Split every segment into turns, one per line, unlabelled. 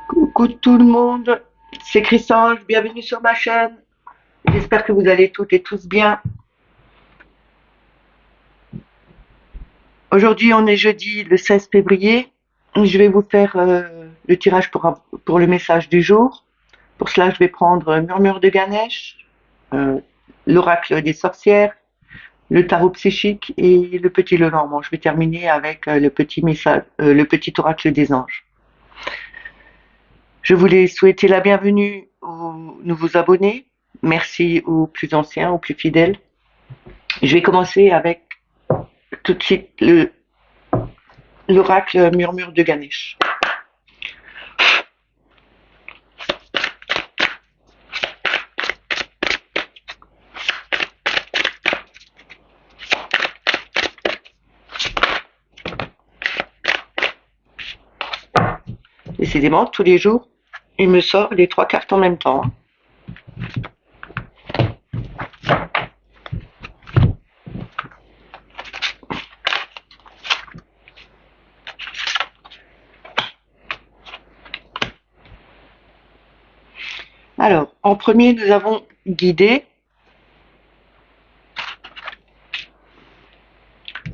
Coucou tout le monde, c'est Christophe, bienvenue sur ma chaîne. J'espère que vous allez toutes et tous bien. Aujourd'hui, on est jeudi le 16 février. Je vais vous faire le tirage pour le message du jour. Pour cela, je vais prendre Murmure de Ganesh, euh, l'oracle des sorcières, le tarot psychique et le petit Lenormand. Je vais terminer avec le petit message, le petit oracle des anges. Je voulais souhaiter la bienvenue aux nouveaux abonnés. Merci aux plus anciens, aux plus fidèles. Je vais commencer avec tout de suite l'oracle Murmure de Ganesh. Décidément, tous les jours, il me sort les 3 cartes en même temps. Alors, en premier, nous avons guidé.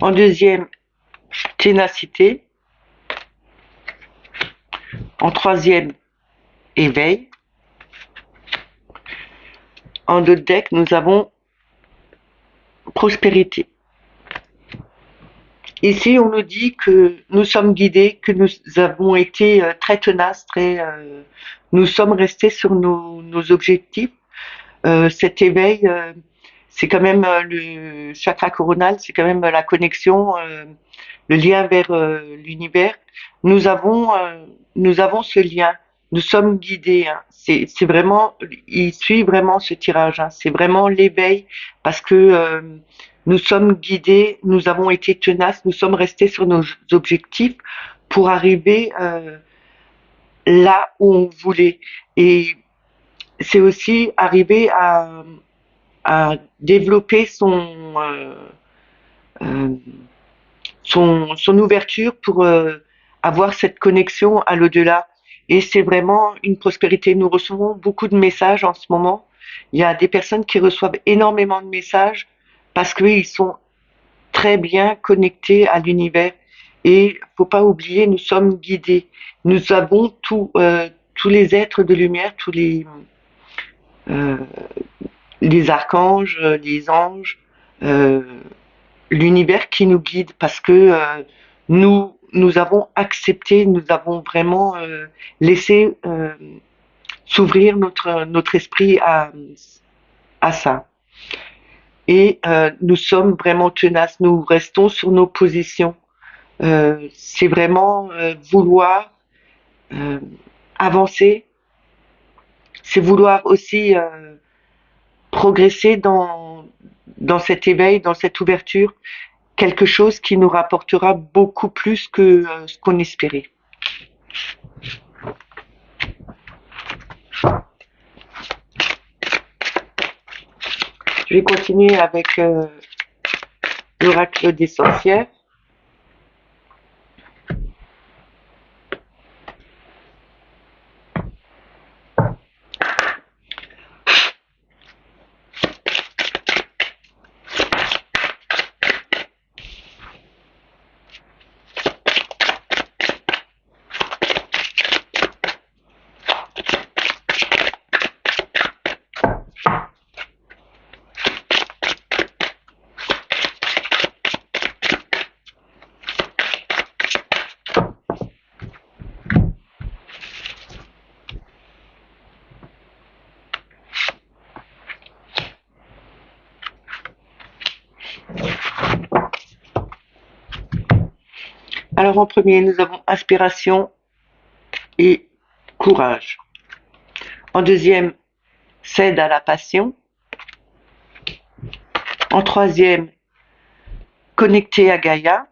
En deuxième, ténacité. En troisième, éveil. En d'autres decks, nous avons prospérité. Ici, on nous dit que nous sommes guidés, que nous avons été très tenaces, nous sommes restés sur nos objectifs. Cet éveil, c'est quand même le chakra coronal, c'est quand même la connexion, le lien vers l'univers. Nous avons, nous avons ce lien. Nous sommes guidés. Hein. C'est vraiment, il suit vraiment ce tirage. Hein. C'est vraiment l'éveil parce que nous sommes guidés, nous avons été tenaces, nous sommes restés sur nos objectifs pour arriver là où on voulait. Et c'est aussi arriver à développer euh, son ouverture pour avoir cette connexion à l'au-delà. Et c'est vraiment une prospérité. Nous recevons beaucoup de messages en ce moment. Il y a des personnes qui reçoivent énormément de messages parce qu'ils sont très bien connectés à l'univers. Et faut pas oublier, nous sommes guidés. Nous avons tous les êtres de lumière, euh, les archanges, les anges, euh, l'univers qui nous guide parce que nous avons accepté, nous avons vraiment laissé s'ouvrir notre esprit à ça. Et nous sommes vraiment tenaces, nous restons sur nos positions. C'est vraiment vouloir euh, avancer, c'est vouloir aussi progresser dans cet éveil, dans cette ouverture, quelque chose qui nous rapportera beaucoup plus que ce qu'on espérait. Je vais continuer avec l'oracle des sorcières. Alors en premier, nous avons inspiration et courage. En deuxième, cède à la passion. En troisième, connecté à Gaïa.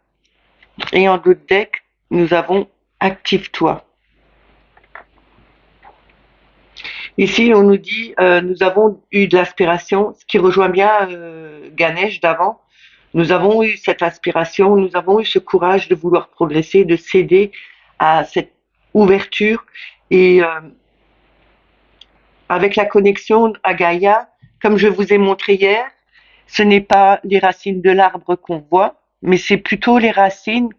Et en d'autres decks, nous avons active-toi. Ici, on nous dit, nous avons eu de l'aspiration, ce qui rejoint bien Ganesh d'avant. Nous avons eu cette inspiration, nous avons eu ce courage de vouloir progresser, de céder à cette ouverture et avec la connexion à Gaïa, comme je vous ai montré hier, ce n'est pas les racines de l'arbre qu'on voit, mais c'est plutôt les racines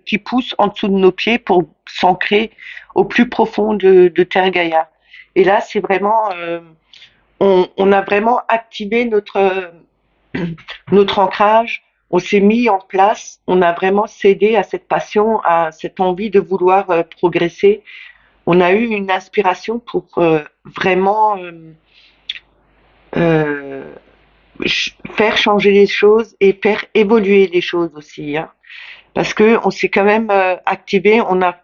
qui poussent en dessous de nos pieds pour s'ancrer au plus profond de Terre Gaïa. Et là, c'est vraiment, on a vraiment activé notre ancrage, on s'est mis en place, on a vraiment cédé à cette passion, à cette envie de vouloir progresser. On a eu une inspiration pour vraiment euh, faire changer les choses et faire évoluer les choses aussi, hein. Parce que on s'est quand même activé, on a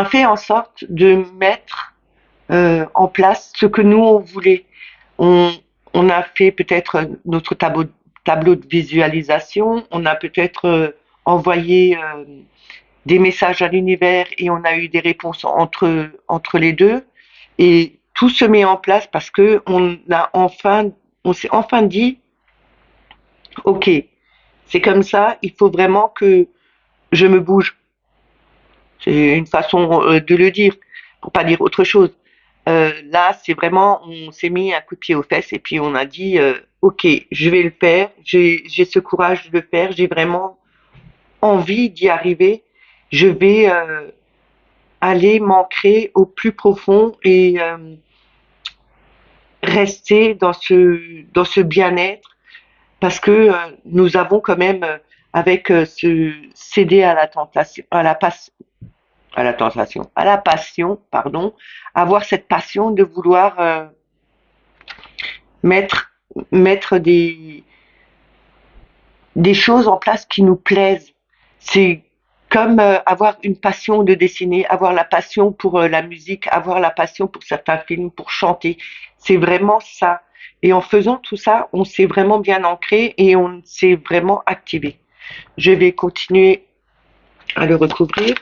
fait en sorte de mettre en place ce que nous on voulait. On, on a fait peut-être notre tableau de visualisation, on a peut-être envoyé des messages à l'univers et on a eu des réponses entre les deux. Et tout se met en place parce que on s'est enfin dit, ok, c'est comme ça, il faut vraiment que je me bouge. C'est une façon de le dire, pour pas dire autre chose. Là, c'est vraiment, on s'est mis un coup de pied aux fesses et puis on a dit, ok, je vais le faire. J'ai ce courage de le faire. J'ai vraiment envie d'y arriver. Je vais aller m'ancrer au plus profond et rester dans ce bien-être parce que nous avons quand même avec ce céder à la tentation, à la passion, pardon, avoir cette passion de vouloir mettre mettre des choses en place qui nous plaisent. C'est comme avoir une passion de dessiner, avoir la passion pour la musique, avoir la passion pour certains films, pour chanter. C'est vraiment ça. Et en faisant tout ça, on s'est vraiment bien ancré et on s'est vraiment activé. Je vais continuer à le recouvrir.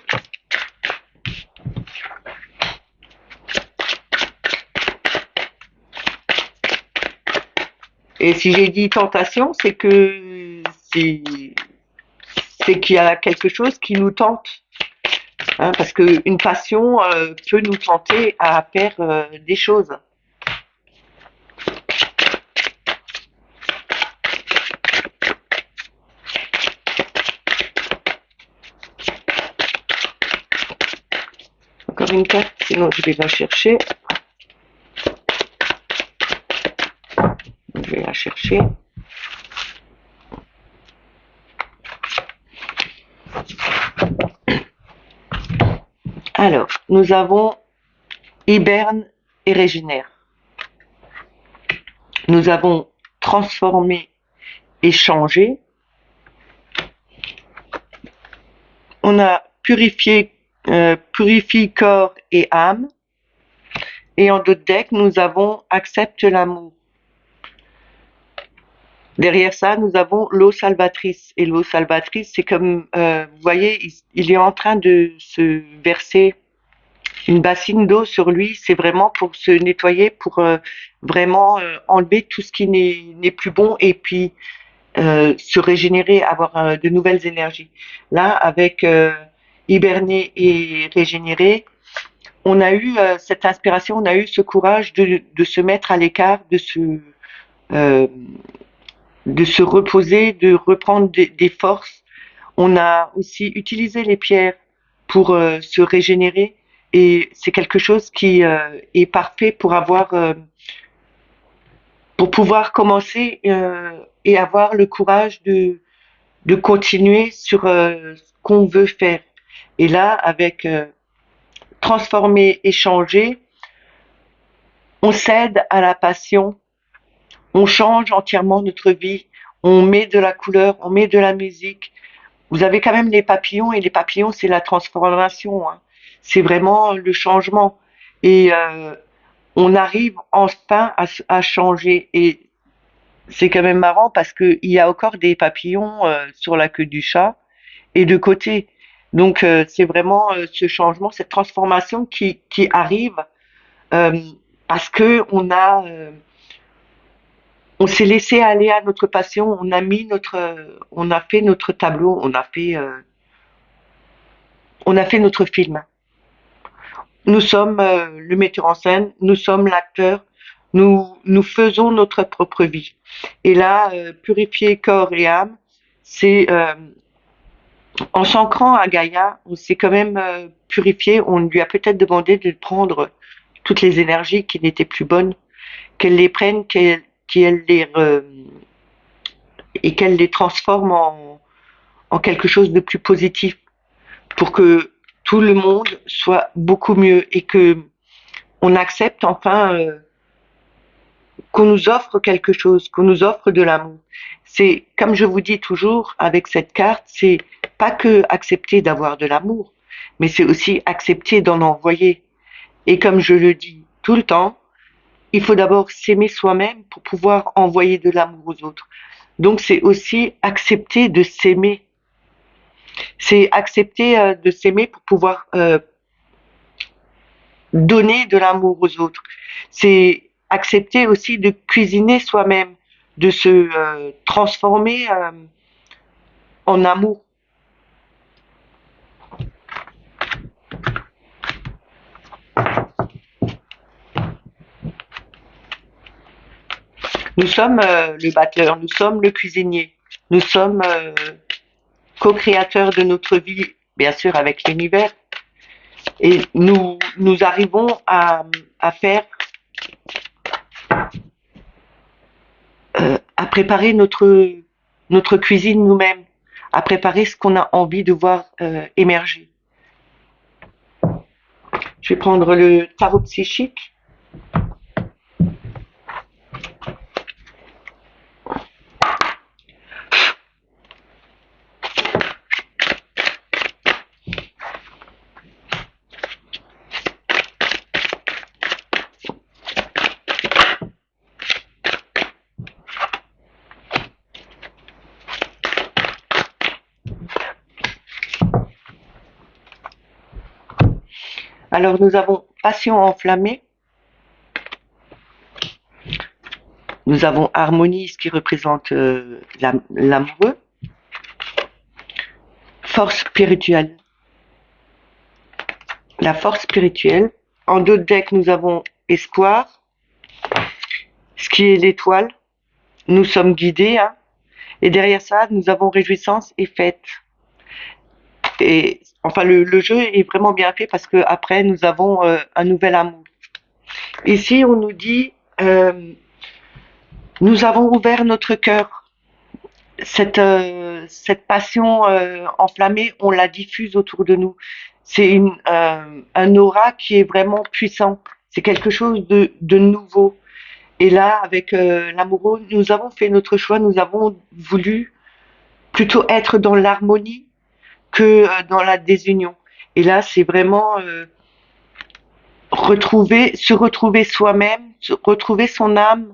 Et si j'ai dit tentation, c'est c'est qu'il y a quelque chose qui nous tente, hein, parce qu'une passion peut nous tenter à faire des choses. Encore une carte, sinon je vais la chercher. Je vais la chercher. Alors, nous avons hiberne et régénère. Nous avons transformé et changé. On a purifie corps et âme. Et en d'autres decks, nous avons accepte l'amour. Derrière ça, nous avons l'eau salvatrice. Et l'eau salvatrice, c'est comme, vous voyez, il est en train de se verser une bassine d'eau sur lui. C'est vraiment pour se nettoyer, pour vraiment enlever tout ce qui n'est plus bon et puis se régénérer, avoir de nouvelles énergies. Là, avec hiberner et régénérer, on a eu cette inspiration, on a eu ce courage de se mettre à l'écart, euh, de se reposer, de reprendre des forces. On a aussi utilisé les pierres pour se régénérer et c'est quelque chose qui est parfait pour avoir pour pouvoir commencer et avoir le courage de continuer sur ce qu'on veut faire. Et là, avec transformer et changer, on cède à la passion, on change entièrement notre vie, on met de la couleur, on met de la musique. Vous avez quand même les papillons et les papillons, c'est la transformation, hein. C'est vraiment le changement. Et on arrive enfin à changer. Et c'est quand même marrant parce qu'il y a encore des papillons sur la queue du chat et de côté. Donc c'est vraiment ce changement, cette transformation qui arrive euh, parce que on a on s'est laissé aller à notre passion, on a fait notre tableau, on a fait notre film. Nous sommes le metteur en scène, nous sommes l'acteur, nous faisons notre propre vie. Et là, purifier corps et âme, c'est en s'ancrant à Gaïa, on s'est quand même purifié. On lui a peut-être demandé de prendre toutes les énergies qui n'étaient plus bonnes, qu'elle les prenne, et qu'elle les transforme en quelque chose de plus positif pour que tout le monde soit beaucoup mieux et que on accepte enfin qu'on nous offre quelque chose, qu'on nous offre de l'amour. C'est, comme je vous dis toujours avec cette carte, c'est pas que accepter d'avoir de l'amour, mais c'est aussi accepter d'en envoyer. Et comme je le dis tout le temps, il faut d'abord s'aimer soi-même pour pouvoir envoyer de l'amour aux autres. Donc c'est aussi accepter de s'aimer. C'est accepter de s'aimer pour pouvoir donner de l'amour aux autres. C'est accepter aussi de cuisiner soi-même, de se transformer en amour. Nous sommes le batteur, nous sommes le cuisinier, nous sommes co-créateurs de notre vie, bien sûr avec l'univers, et nous arrivons à faire, à préparer notre cuisine nous-mêmes, à préparer ce qu'on a envie de voir émerger. Je vais prendre le tarot psychique. Alors nous avons passion enflammée, nous avons harmonie, ce qui représente l'amoureux, force spirituelle, la force spirituelle. En d'autres decks, nous avons espoir, ce qui est l'étoile. Nous sommes guidés, hein. Et derrière ça, nous avons réjouissance et fête. Et enfin, le jeu est vraiment bien fait parce que après, nous avons un nouvel amour. Ici, on nous dit, nous avons ouvert notre cœur. Cette passion enflammée, on la diffuse autour de nous. C'est un aura qui est vraiment puissant. C'est quelque chose de nouveau. Et là, avec l'amoureux, nous avons fait notre choix. Nous avons voulu plutôt être dans l'harmonie que dans la désunion. Et là, c'est vraiment se retrouver soi-même, retrouver son âme,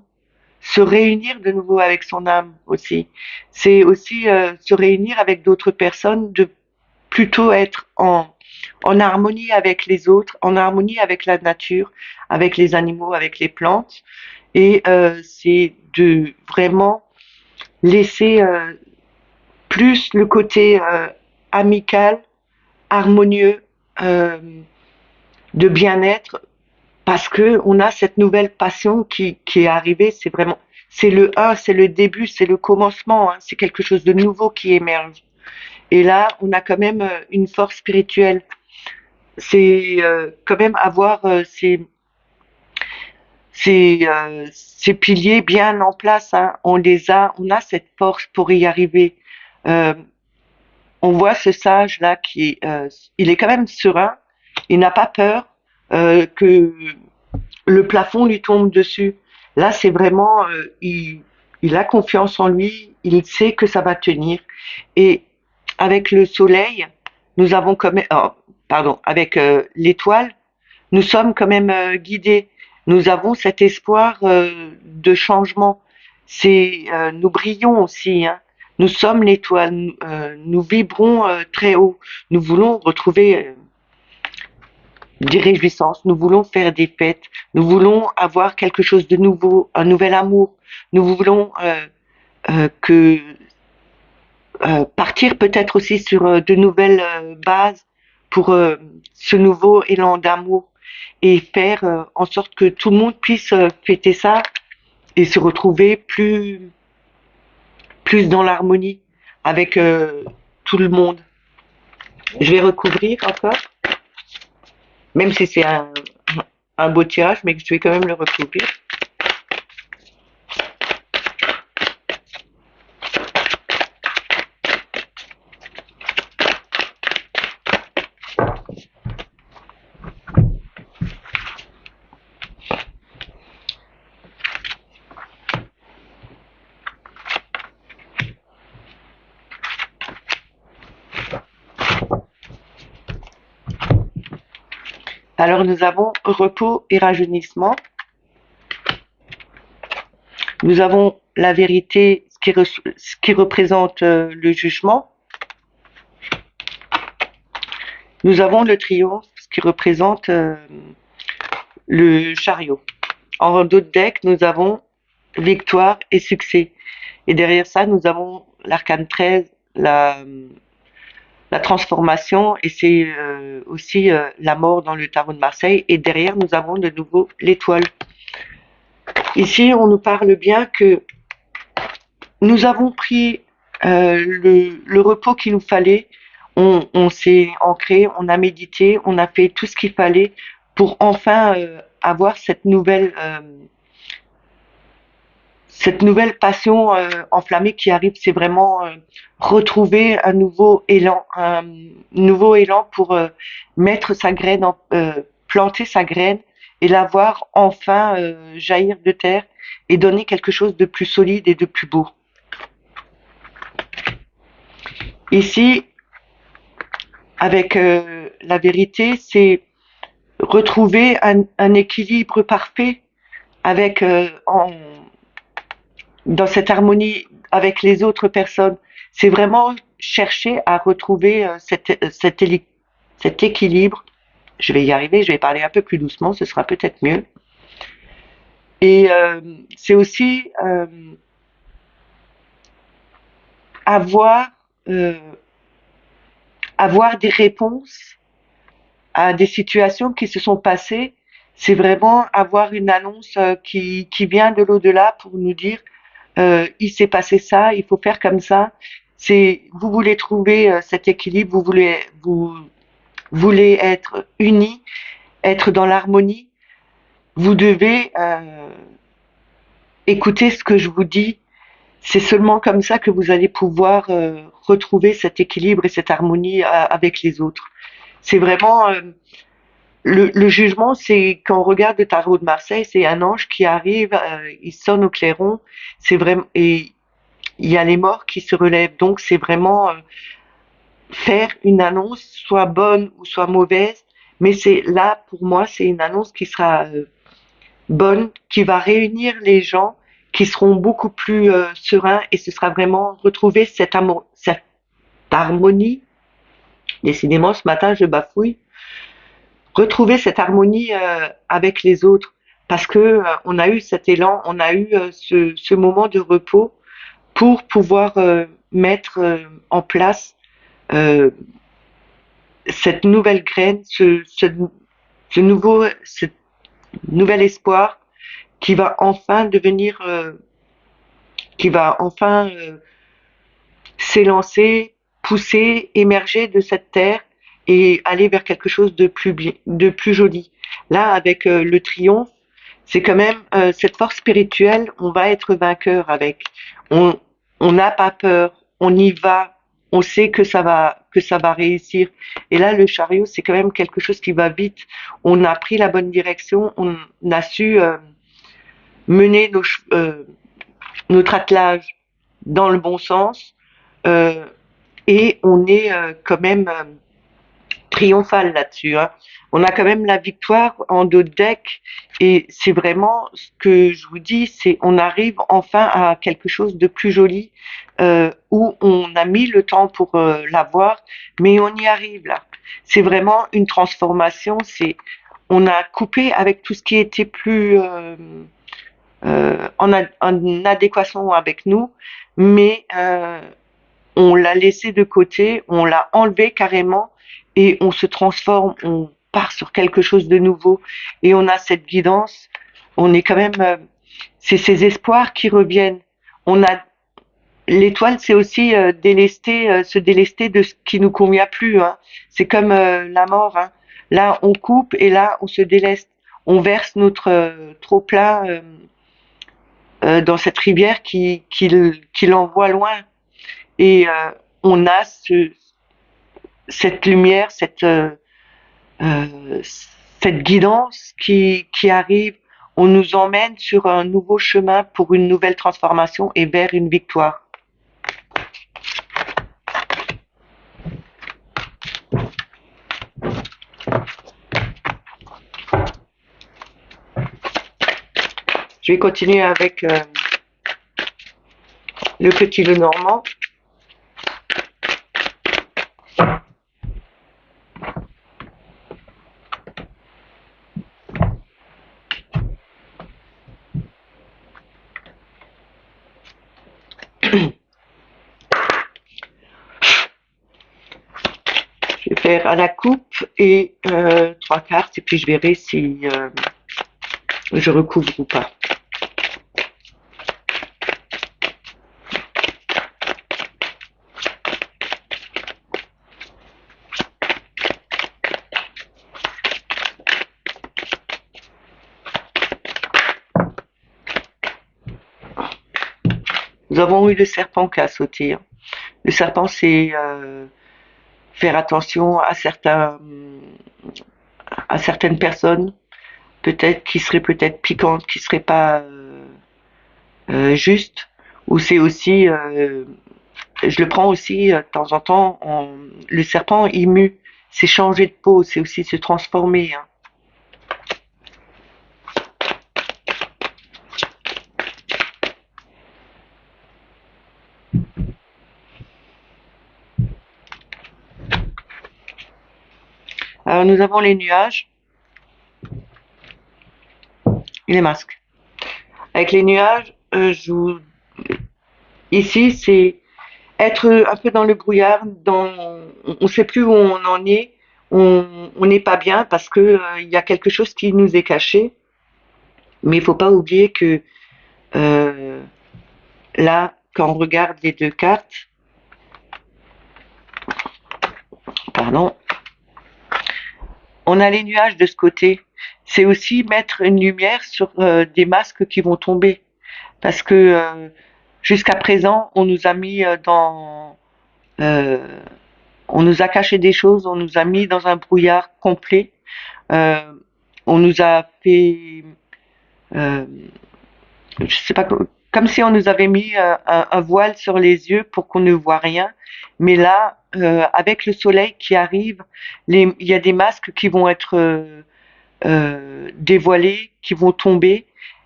se réunir de nouveau avec son âme aussi. C'est aussi se réunir avec d'autres personnes, de plutôt être en harmonie avec les autres, en harmonie avec la nature, avec les animaux, avec les plantes. Et c'est de vraiment laisser plus le côté amical, harmonieux, de bien-être, parce que on a cette nouvelle passion qui est arrivée. C'est vraiment, c'est le un, c'est le début, c'est le commencement. Hein, c'est quelque chose de nouveau qui émerge. Et là, on a quand même une force spirituelle. C'est quand même avoir ces piliers bien en place. Hein. On a cette force pour y arriver. Euh, on voit ce sage là il est quand même serein. Il n'a pas peur que le plafond lui tombe dessus. Là, c'est vraiment, il a confiance en lui. Il sait que ça va tenir. Et avec le soleil, nous avons quand même, oh, pardon, avec l'étoile, nous sommes quand même guidés. Nous avons cet espoir de changement. Nous brillons aussi. Hein. Nous sommes l'étoile. Nous vibrons très haut. Nous voulons retrouver des réjouissances, nous voulons faire des fêtes, nous voulons avoir quelque chose de nouveau, un nouvel amour. Nous voulons que partir peut-être aussi sur de nouvelles bases pour ce nouveau élan d'amour et faire en sorte que tout le monde puisse fêter ça et se retrouver plus dans l'harmonie avec tout le monde. Je vais recouvrir encore, même si c'est un beau tirage, mais je vais quand même le recouvrir. Alors nous avons repos et rajeunissement. Nous avons la vérité, ce qui représente le jugement. Nous avons le triomphe, ce qui représente le chariot. En d'autres decks, nous avons victoire et succès. Et derrière ça, nous avons l'arcane 13, la transformation, et c'est aussi la mort dans le tarot de Marseille. Et derrière, nous avons de nouveau l'étoile. Ici, on nous parle bien que nous avons pris le repos qu'il nous fallait. On s'est ancré, on a médité, on a fait tout ce qu'il fallait pour enfin avoir cette nouvelle passion enflammée qui arrive. C'est vraiment retrouver un nouveau élan pour mettre sa graine, planter sa graine et la voir enfin jaillir de terre et donner quelque chose de plus solide et de plus beau. Ici, avec la vérité, c'est retrouver un équilibre parfait avec dans cette harmonie avec les autres personnes. C'est vraiment chercher à retrouver cet équilibre. Je vais y arriver, je vais parler un peu plus doucement, ce sera peut-être mieux. Et c'est aussi avoir des réponses à des situations qui se sont passées. C'est vraiment avoir une annonce qui vient de l'au-delà pour nous dire il s'est passé ça, il faut faire comme ça. Vous voulez trouver cet équilibre, vous voulez être unis, être dans l'harmonie. Vous devez écouter ce que je vous dis. C'est seulement comme ça que vous allez pouvoir retrouver cet équilibre et cette harmonie avec les autres. C'est vraiment le jugement, c'est quand on regarde le tarot de Marseille, c'est un ange qui arrive, il sonne au clairon, c'est vraiment et il y a les morts qui se relèvent. Donc c'est vraiment faire une annonce, soit bonne ou soit mauvaise, mais c'est là pour moi, c'est une annonce qui sera bonne, qui va réunir les gens, qui seront beaucoup plus sereins et ce sera vraiment retrouver cette harmonie. Décidément, ce matin, je bafouille. Retrouver cette harmonie avec les autres parce que on a eu cet élan, on a eu ce moment de repos pour pouvoir mettre en place euh, cette nouvelle graine, ce nouvel espoir qui va enfin devenir, qui va enfin s'élancer, pousser, émerger de cette terre et aller vers quelque chose de plus joli. Là, avec le triomphe, c'est quand même cette force spirituelle, on va être vainqueur avec. On on n'a pas peur, on y va, on sait que ça va réussir. Et là, le chariot, c'est quand même quelque chose qui va vite. On a pris la bonne direction, on a su mener notre attelage dans le bon sens euh, et on est quand même triomphal là-dessus. Hein. On a quand même la victoire en deux decks et c'est vraiment ce que je vous dis, c'est on arrive enfin à quelque chose de plus joli où on a mis le temps pour l'avoir, mais on y arrive là. c'est vraiment une transformation. On a coupé avec tout ce qui était plus en adéquation avec nous, mais on l'a laissé de côté, on l'a enlevé carrément et on se transforme, on part sur quelque chose de nouveau et on a cette guidance. On est quand même, c'est ces espoirs qui reviennent. On a l'étoile, c'est aussi se délester de ce qui nous convient plus. Hein. C'est comme la mort. Hein. Là, on coupe et là, on se déleste. On verse notre trop plein dans cette rivière qui l'envoie loin. Et on a cette lumière, euh, cette guidance qui arrive. On nous emmène sur un nouveau chemin pour une nouvelle transformation et vers une victoire. Je vais continuer avec le petit Lenormand. Je vais faire à la coupe et 3/4 et puis je verrai si je recouvre ou pas. Nous avons eu le serpent qui a sauté. Hein. Le serpent, c'est faire attention à certaines personnes, peut-être qui seraient peut-être piquantes, qui seraient pas justes. Ou c'est aussi, je le prends aussi de temps en temps. Le serpent, il mue, c'est changer de peau, c'est aussi se transformer. Hein. Alors nous avons les nuages et les masques. Avec les nuages, ici c'est être un peu dans le brouillard, on ne sait plus où on en est, on n'est pas bien parce que il y a quelque chose qui nous est caché. Mais il faut pas oublier que euh, là, quand on regarde les deux cartes, pardon, on a les nuages de ce côté. C'est aussi mettre une lumière sur des masques qui vont tomber. Parce que jusqu'à présent, on nous a mis euh, on nous a caché des choses, on nous a mis dans un brouillard complet. Euh, on nous a fait, euh, je sais pas, comme si on nous avait mis un voile sur les yeux pour qu'on ne voit rien. Mais là, avec le soleil qui arrive, il y a des masques qui vont être dévoilés, qui vont tomber,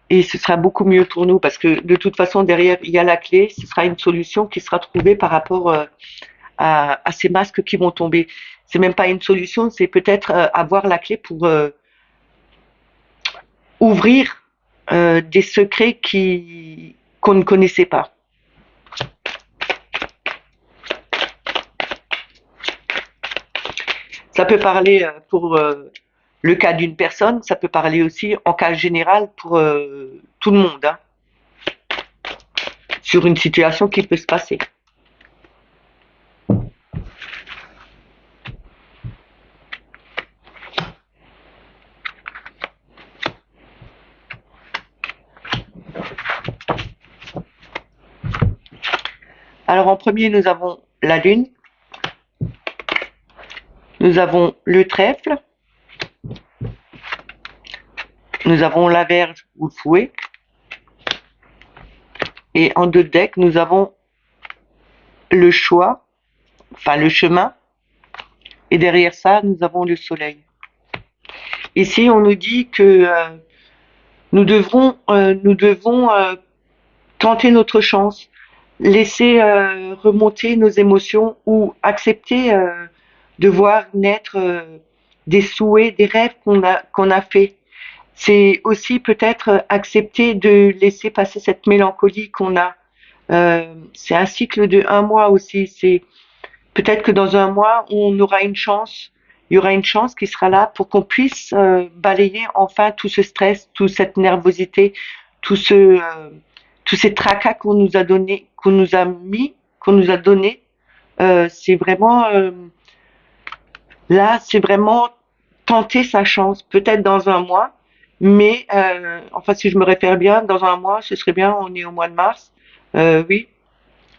et ce sera beaucoup mieux pour nous parce que de toute façon derrière il y a la clé. Ce sera une solution qui sera trouvée par rapport à ces masques qui vont tomber. C'est même pas une solution, c'est peut-être avoir la clé pour ouvrir des secrets qu'on ne connaissait pas. Ça peut parler pour le cas d'une personne, ça peut parler aussi en cas général pour tout le monde, hein, sur une situation qui peut se passer. Alors en premier, nous avons la lune, nous avons le trèfle, nous avons la verge ou le fouet, et en deux decks, nous avons le choix, enfin le chemin, et derrière ça, nous avons le soleil. Ici, on nous dit que nous devons tenter notre chance, laisser remonter nos émotions ou accepter de voir naître des souhaits, des rêves qu'on a fait. C'est aussi peut-être accepter de laisser passer cette mélancolie qu'on a. C'est un cycle de 1 mois aussi. C'est peut-être que dans 1 mois, on aura une chance. Il y aura une chance qui sera là pour qu'on puisse balayer enfin tout ce stress, toute cette nervosité, tout ce, tous ces tracas qu'on nous a donné, qu'on nous a mis, qu'on nous a donné. C'est vraiment là, c'est vraiment tenter sa chance, peut-être dans 1 mois, mais enfin si je me réfère bien, dans 1 mois, ce serait bien. On est au mois de mars, oui.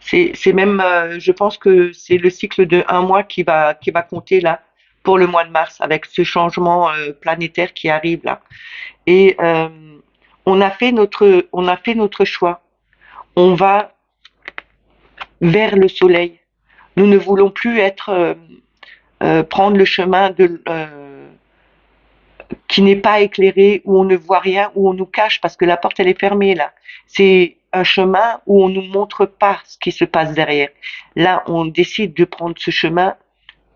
C'est même, je pense que c'est le cycle de 1 mois qui va compter là pour le mois de mars avec ce changement planétaire qui arrive là. Et on a fait notre choix. On va vers le soleil. Nous ne voulons plus être prendre le chemin qui n'est pas éclairé, où on ne voit rien, où on nous cache parce que la porte elle est fermée là. C'est un chemin où on nous montre pas ce qui se passe derrière. Là, on décide de prendre ce chemin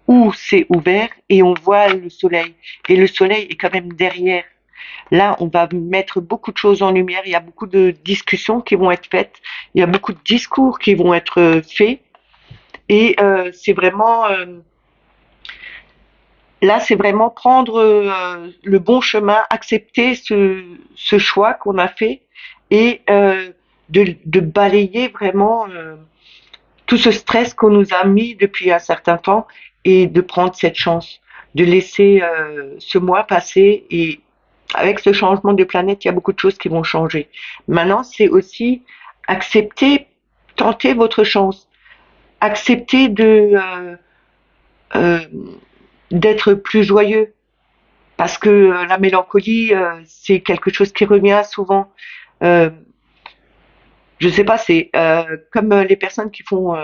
où c'est ouvert et on voit le soleil. Et le soleil est quand même derrière. Là, on va mettre beaucoup de choses en lumière. Il y a beaucoup de discussions qui vont être faites. Il y a beaucoup de discours qui vont être faits. Et c'est vraiment là, c'est vraiment prendre le bon chemin, accepter ce choix qu'on a fait et de balayer vraiment tout ce stress qu'on nous a mis depuis un certain temps et de prendre cette chance, de laisser ce mois passer. Et avec ce changement de planète, il y a beaucoup de choses qui vont changer. Maintenant, c'est aussi accepter, tenter votre chance, accepter euh, d'être plus joyeux, parce que la mélancolie, c'est quelque chose qui revient souvent. Euh, je sais pas, c'est comme les personnes qui font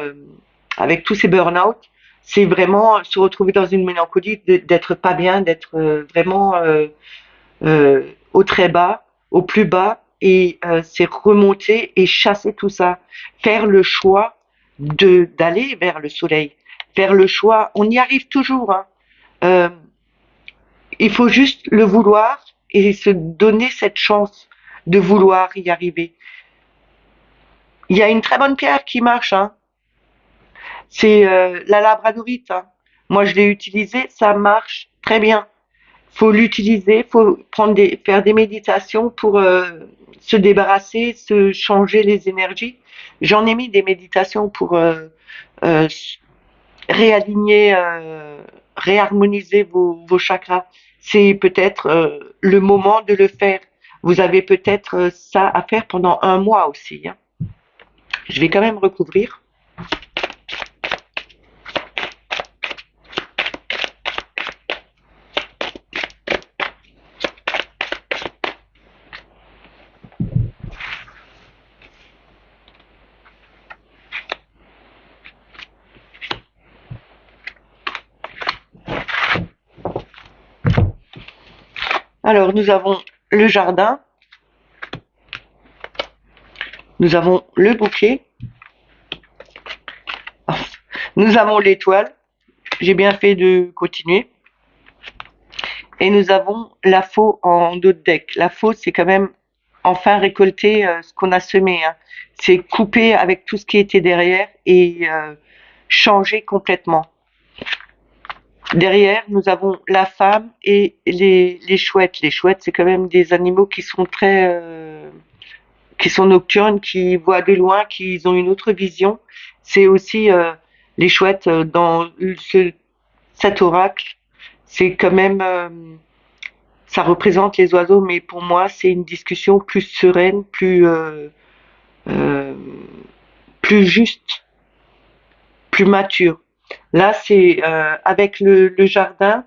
avec tous ces burn-out, c'est vraiment se retrouver dans une mélancolie, d'être pas bien, d'être vraiment au très bas, au plus bas, et c'est remonter et chasser tout ça, faire le choix de d'aller vers le soleil, faire le choix. On y arrive toujours, hein. Euh, il faut juste le vouloir et se donner cette chance de vouloir y arriver. Il y a une très bonne pierre qui marche, hein. C'est la labradorite, hein. Moi, je l'ai utilisée, ça marche très bien. Faut l'utiliser, faut faire des méditations pour se débarrasser, se changer les énergies. J'en ai mis des méditations pour euh, réaligner, réharmoniser vos chakras. C'est peut-être le moment de le faire. Vous avez peut-être ça à faire pendant 1 mois aussi, hein. Je vais quand même recouvrir. Alors, nous avons le jardin, nous avons le bouquet, nous avons l'étoile. J'ai bien fait de continuer. Et nous avons la faux en dos de deck. La faux, c'est quand même enfin récolter ce qu'on a semé, hein. C'est couper avec tout ce qui était derrière et changer complètement. Derrière, nous avons la femme et les chouettes. Les chouettes, c'est quand même des animaux qui sont qui sont nocturnes, qui voient de loin, qui ont une autre vision. C'est aussi les chouettes dans cet oracle. C'est quand même, ça représente les oiseaux, mais pour moi, c'est une discussion plus sereine, euh, plus juste, plus mature. Là, c'est avec le jardin.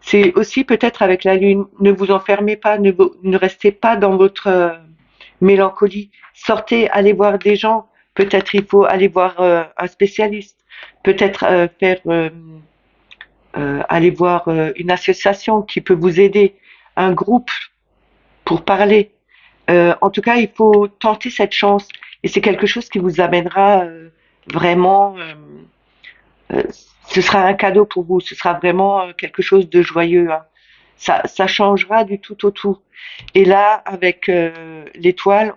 C'est aussi peut-être avec la lune. Ne vous enfermez pas, ne restez pas dans votre mélancolie. Sortez, allez voir des gens. Peut-être il faut aller voir un spécialiste. Peut-être aller voir une association qui peut vous aider, un groupe pour parler. En tout cas, il faut tenter cette chance et c'est quelque chose qui vous amènera vraiment. Euh, ce sera un cadeau pour vous, ce sera vraiment quelque chose de joyeux, hein. Ça changera du tout au tout. Et là, avec l'étoile,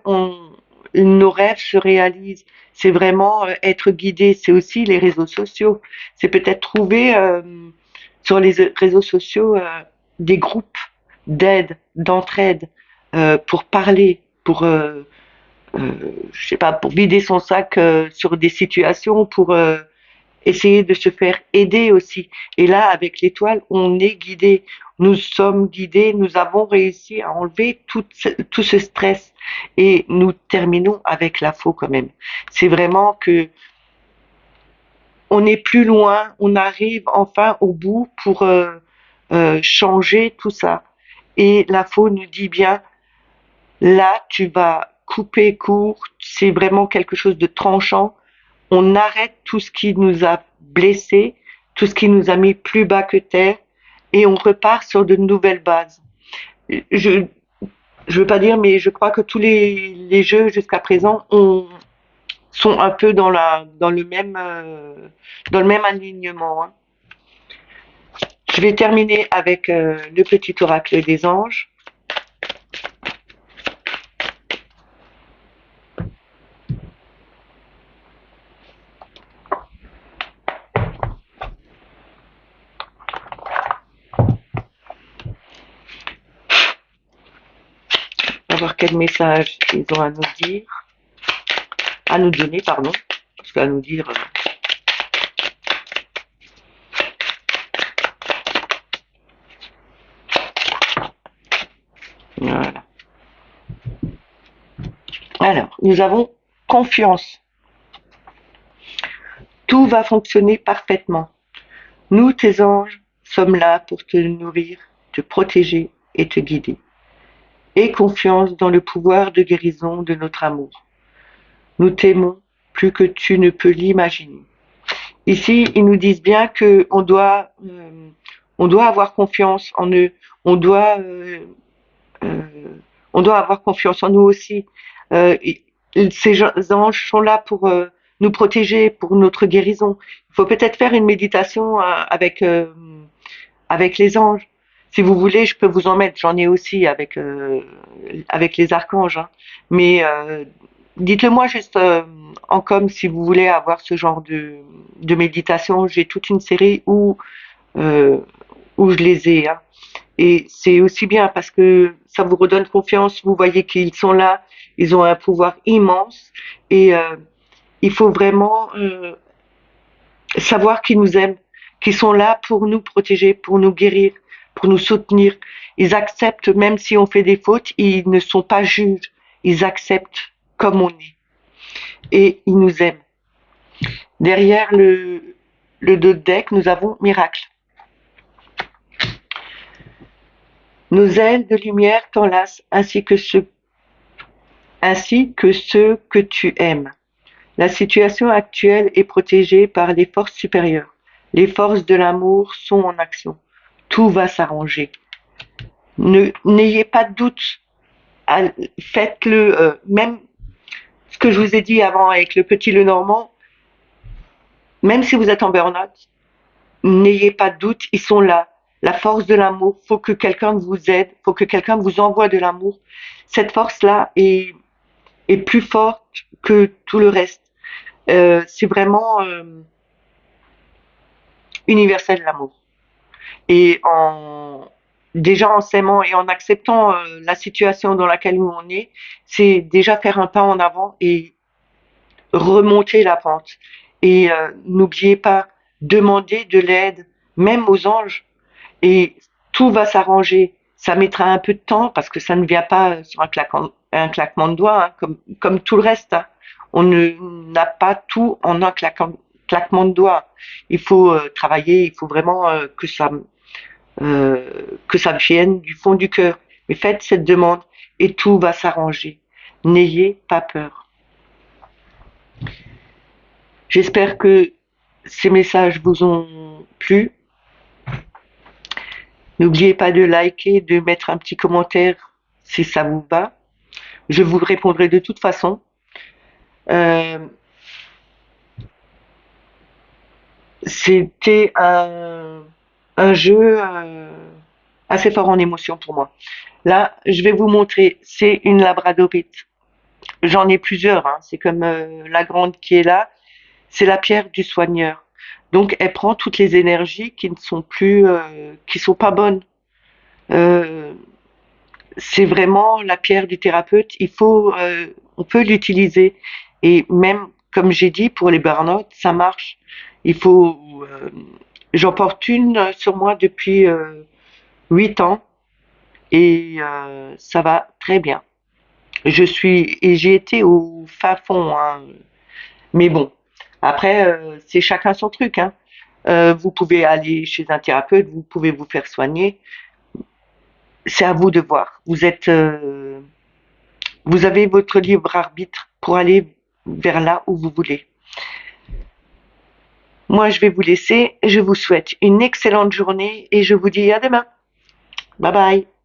nos rêves se réalisent. C'est vraiment être guidé. C'est aussi les réseaux sociaux. C'est peut-être trouver sur les réseaux sociaux des groupes d'aide, d'entraide, pour parler, pour je sais pas, pour vider son sac sur des situations, pour essayer de se faire aider aussi. Et là, avec l'étoile, on est guidé. Nous sommes guidés, nous avons réussi à enlever tout ce stress et nous terminons avec la faux quand même. C'est vraiment que on est plus loin, on arrive enfin au bout pour changer tout ça. Et la faux nous dit bien, là, tu vas couper court, c'est vraiment quelque chose de tranchant. On arrête tout ce qui nous a blessés, tout ce qui nous a mis plus bas que terre, et on repart sur de nouvelles bases. Je je veux pas dire, mais je crois que tous les jeux jusqu'à présent sont un peu dans le même alignement, hein. Je vais terminer avec le petit oracle des anges. On va voir quel message ils ont à nous dire, à nous donner, pardon, parce qu'à nous dire. Voilà. Alors, nous avons confiance. Tout va fonctionner parfaitement. Nous, tes anges, sommes là pour te nourrir, te protéger et te guider. Aie confiance dans le pouvoir de guérison de notre amour. Nous t'aimons plus que tu ne peux l'imaginer. Ici, ils nous disent bien que on doit avoir confiance en eux. On doit, euh, euh, on doit avoir confiance en nous aussi. Euh, ces anges sont là pour nous protéger, pour notre guérison. Il faut peut-être faire une méditation avec les anges. Si vous voulez, je peux vous en mettre. J'en ai aussi avec les archanges, hein. Mais dites-le moi juste en com si vous voulez avoir ce genre de méditation. J'ai toute une série euh, où je les ai, hein. Et c'est aussi bien parce que ça vous redonne confiance. Vous voyez qu'ils sont là. Ils ont un pouvoir immense. Et il faut vraiment savoir qu'ils nous aiment, qu'ils sont là pour nous protéger, pour nous guérir, pour nous soutenir. Ils acceptent, même si on fait des fautes, ils ne sont pas juges. Ils acceptent comme on est. Et ils nous aiment. Derrière le dos de deck, nous avons miracle. Nos ailes de lumière t'enlacent ainsi que ceux que tu aimes. La situation actuelle est protégée par les forces supérieures. Les forces de l'amour sont en action. Tout va s'arranger. N'ayez pas de doute. Faites-le. Même ce que je vous ai dit avant avec le petit Lenormand, même si vous êtes en burn-out, n'ayez pas de doute, ils sont là. La force de l'amour, faut que quelqu'un vous aide, faut que quelqu'un vous envoie de l'amour. Cette force-là est plus forte que tout le reste. C'est vraiment universel l'amour. Et déjà en s'aimant et en acceptant la situation dans laquelle on est, c'est déjà faire un pas en avant et remonter la pente. Et n'oubliez pas, demander de l'aide, même aux anges, et tout va s'arranger. Ça mettra un peu de temps parce que ça ne vient pas sur un claquement de doigts, hein, comme tout le reste, hein. On n'a pas tout en un claquement de doigts. Il faut travailler, il faut vraiment que ça vienne du fond du cœur. Mais faites cette demande et tout va s'arranger. N'ayez pas peur. J'espère que ces messages vous ont plu. N'oubliez pas de liker, de mettre un petit commentaire si ça vous va. Je vous répondrai de toute façon. Euh, C'était un jeu assez fort en émotion pour moi. Là, je vais vous montrer, c'est une labradorite. J'en ai plusieurs, hein. C'est comme la grande qui est là, c'est la pierre du soigneur. Donc elle prend toutes les énergies qui ne sont plus, qui sont pas bonnes. Euh, c'est vraiment la pierre du thérapeute. On peut l'utiliser. Et même, comme j'ai dit, pour les burn-out, ça marche. Il faut, euh, J'en porte une sur moi depuis 8 ans et ça va très bien. Et j'y étais au fin fond, hein. Mais bon, après, c'est chacun son truc, hein. Vous pouvez aller chez un thérapeute, vous pouvez vous faire soigner. C'est à vous de voir. Vous avez votre libre arbitre pour aller vers là où vous voulez. Moi, je vais vous laisser. Je vous souhaite une excellente journée et je vous dis à demain. Bye bye.